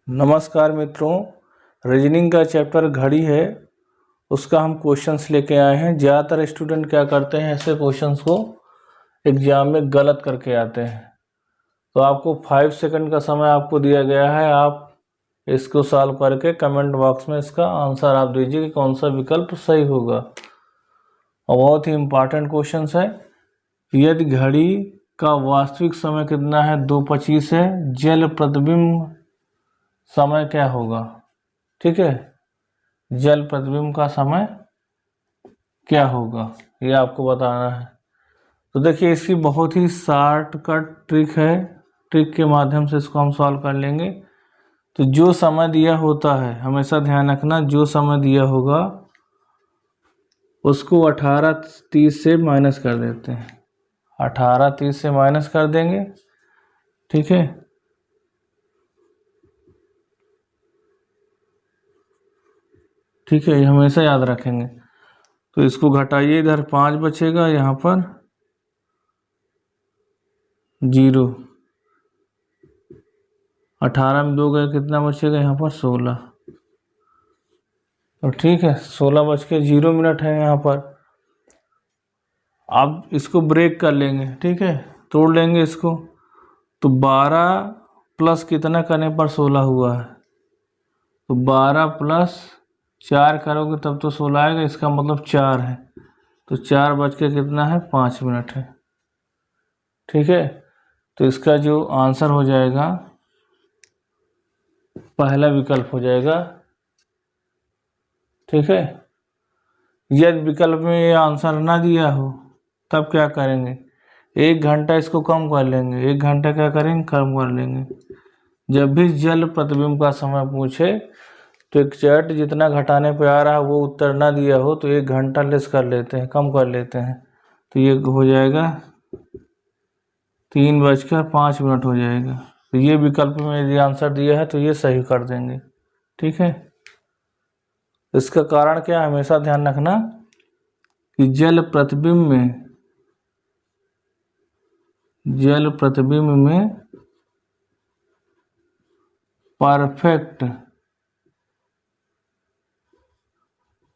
नमस्कार मित्रों, रीजनिंग का चैप्टर घड़ी है, उसका हम क्वेश्चंस लेके आए हैं। ज़्यादातर स्टूडेंट क्या करते हैं, ऐसे क्वेश्चंस को एग्जाम में गलत करके आते हैं। तो आपको 5 सेकंड का समय आपको दिया गया है। आप इसको सॉल्व करके कमेंट बॉक्स में इसका आंसर आप दीजिए कि कौन सा विकल्प सही होगा। और बहुत ही इम्पॉर्टेंट क्वेश्चन है। यदि घड़ी का वास्तविक समय कितना है, 2:25 है, जल प्रतिबिंब समय क्या होगा। ठीक है, जल प्रतिबिंब का समय क्या होगा, ये आपको बताना है। तो देखिए, इसकी बहुत ही शॉर्टकट ट्रिक है। ट्रिक के माध्यम से इसको हम सॉल्व कर लेंगे। तो जो समय दिया होता है, हमेशा ध्यान रखना, जो समय दिया होगा उसको 18:30 से माइनस कर देते हैं। 18:30 से माइनस कर देंगे। ठीक है, ठीक है, ये हमेशा याद रखेंगे। तो इसको घटाइए, इधर 5 बचेगा, यहाँ पर 0। 18 में 2 गए, कितना बचेगा यहाँ पर 16। तो ठीक है, 16:0 है यहाँ पर। अब इसको ब्रेक कर लेंगे, ठीक है, तोड़ लेंगे इसको। तो 12 प्लस कितना करने पर 16 हुआ है, तो 12 प्लस 4 करोगे तब तो 16 आएगा, इसका मतलब 4 है। तो 4 बज के कितना है, 5 मिनट है। ठीक है, तो इसका जो आंसर हो जाएगा, पहला विकल्प हो जाएगा। ठीक है, यदि विकल्प में ये आंसर ना दिया हो तब क्या करेंगे, 1 घंटा इसको कम कर लेंगे। 1 घंटा क्या करेंगे, कम कर लेंगे। जब भी जल प्रतिबिंब का समय पूछे तो एग्जैक्ट जितना घटाने पे आ रहा है वो उत्तर ना दिया हो तो 1 घंटा लेस कर लेते हैं, कम कर लेते हैं। तो ये हो जाएगा 3:05 हो जाएगा। तो ये विकल्प में यदि आंसर दिया है तो ये सही कर देंगे। ठीक है, इसका कारण क्या है, हमेशा ध्यान रखना कि जल प्रतिबिंब में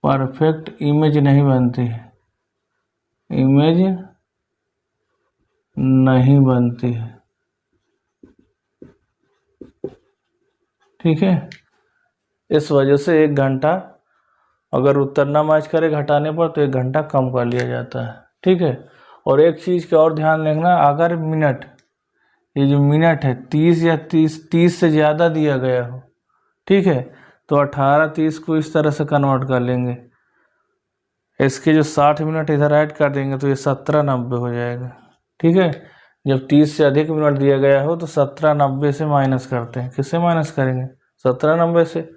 परफेक्ट इमेज नहीं बनती है। इमेज नहीं बनती है। ठीक है, इस वजह से 1 घंटा अगर उत्तर ना मैच करे घटाने पर तो 1 घंटा कम कर लिया जाता है। ठीक है, और एक चीज़ का और ध्यान रखना, अगर मिनट, ये जो मिनट है 30 या 30 से ज़्यादा दिया गया हो, ठीक है, तो 18:30 को इस तरह से कन्वर्ट कर लेंगे। इसके जो 60 मिनट इधर ऐड कर देंगे तो ये 17:90 हो जाएगा। ठीक है, जब 30 से अधिक मिनट दिया गया हो तो 17:90 से माइनस करते हैं। किससे माइनस करेंगे, 17:90 से।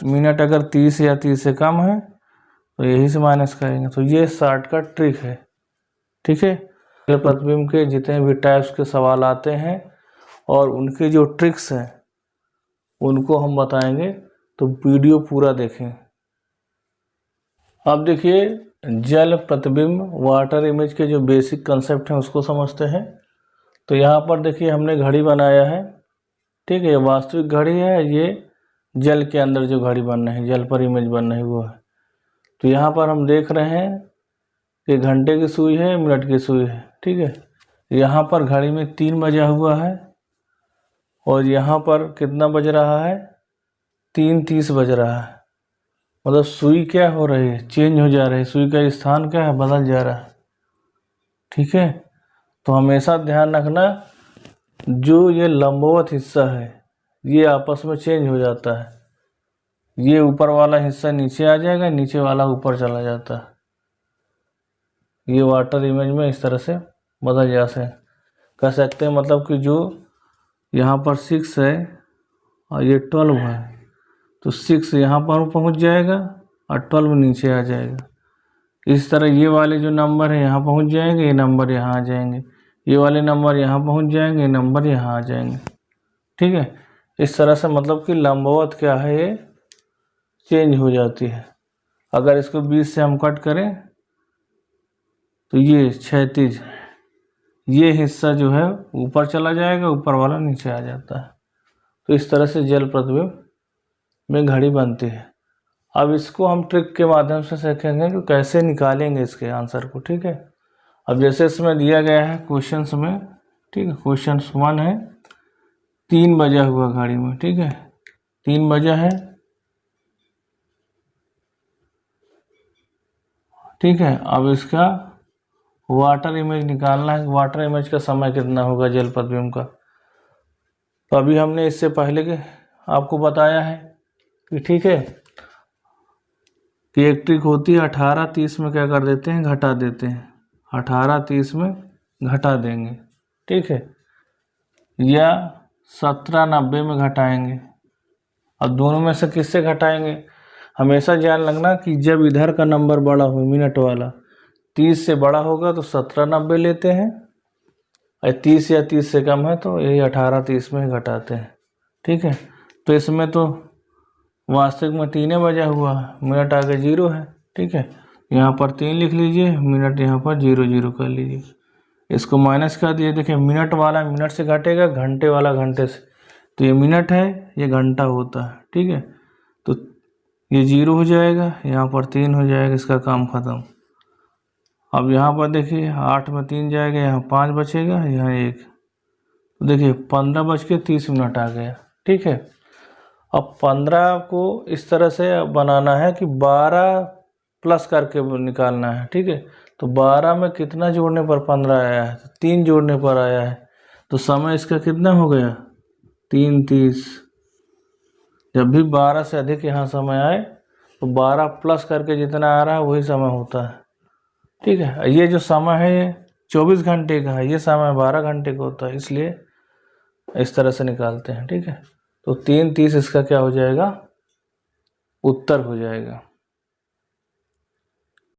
मिनट अगर 30 या 30 से कम है तो यही से माइनस करेंगे। तो ये शॉर्टकट ट्रिक है। ठीक है, प्रतिबिंब के जितने भी टाइप्स के सवाल आते हैं और उनके जो ट्रिक्स हैं उनको हम बताएंगे, तो वीडियो पूरा देखें। अब देखिए, जल प्रतिबिंब वाटर इमेज के जो बेसिक कंसेप्ट हैं उसको समझते हैं। तो यहाँ पर देखिए, हमने घड़ी बनाया है। ठीक है, वास्तविक घड़ी है, ये जल के अंदर जो घड़ी बन रही है, जल पर इमेज बन रही वो है। तो यहाँ पर हम देख रहे हैं कि घंटे की सुई है, मिनट की सुई है। ठीक है, यहाँ पर घड़ी में 3 बजा हुआ है और यहाँ पर कितना बज रहा है, 3:30 बज रहा है। मतलब सुई क्या हो रही है, चेंज हो जा रही है, सुई का स्थान क्या है, बदल जा रहा है। ठीक है, तो हमेशा ध्यान रखना, जो ये लंबवत हिस्सा है ये आपस में चेंज हो जाता है। ये ऊपर वाला हिस्सा नीचे आ जाएगा, नीचे वाला ऊपर चला जाता है। ये वाटर इमेज में इस तरह से बदल जा से कह सकते हैं। मतलब कि जो यहाँ पर 6 है और ये 12 है, तो 6 यहाँ पर पहुँच जाएगा और 12 नीचे आ जाएगा। इस तरह ये वाले जो नंबर है यहाँ पहुँच जाएंगे, ये नंबर यहाँ आ जाएंगे, ये वाले नंबर यहाँ पहुँच जाएंगे, ये नंबर यहाँ आ जाएंगे। ठीक है, इस तरह से मतलब कि लंबवत क्या है, ये चेंज हो जाती है। अगर इसको 20 से हम कट करें तो ये क्षैतिज, ये हिस्सा जो है ऊपर चला जाएगा, ऊपर वाला नीचे आ जाता है। तो इस तरह से जल प्रतिबिंब में घड़ी बनती है। अब इसको हम ट्रिक के माध्यम से सीखेंगे कि कैसे निकालेंगे इसके आंसर को, ठीक है। अब जैसे इसमें दिया गया है क्वेश्चंस में, ठीक है, क्वेश्चन 1 है 3 बजा हुआ घड़ी में, ठीक है, 3 बजा है, ठीक है। अब इसका वाटर इमेज निकालना है, वाटर इमेज का समय कितना होगा जल प्रतिबिंब का। तो अभी हमने इससे पहले के आपको बताया है कि, ठीक है, कि एक ट्रिक होती है 18-30 में क्या कर देते हैं, घटा देते हैं, 18-30 में घटा देंगे, ठीक है, या 17-90 में घटाएंगे। अब दोनों में से किससे घटाएंगे, हमेशा ध्यान रखना कि जब इधर का नंबर बड़ा हो, मिनट वाला 30 से बड़ा होगा तो 17-90 लेते हैं, और 30 या 30 से कम है तो यही 18-30 में घटाते हैं, ठीक है। तो इसमें तो वास्तविक में 3 बजा हुआ है, मिनट आगे 0 है, ठीक है, यहाँ पर 3 लिख लीजिए, मिनट यहाँ पर 0 कर लीजिए, इसको माइनस कर दिए। देखिए मिनट वाला मिनट से घटेगा, घंटे वाला घंटे से, तो ये मिनट है, ये घंटा होता है, ठीक है। तो ये 0 हो जाएगा, यहाँ पर 3 हो जाएगा, इसका काम ख़त्म। अब यहाँ पर देखिए 8 में 3 जाएगा, यहाँ 5 बचेगा, यहाँ 1, तो देखिए 15:30 आ गया, ठीक है। अब 15 को इस तरह से बनाना है कि 12 प्लस करके निकालना है, ठीक है। तो 12 में कितना जोड़ने पर 15 आया है, 3 जोड़ने पर आया है, तो समय इसका कितना हो गया, 3:30। जब भी 12 से अधिक यहाँ समय आए तो 12 प्लस करके जितना आ रहा है वही समय होता है, ठीक है। ये जो समय है ये 24 घंटे का है, ये समय 12 घंटे का होता है, इसलिए इस तरह से निकालते हैं, ठीक है। तो 3:30 इसका क्या हो जाएगा, उत्तर हो जाएगा।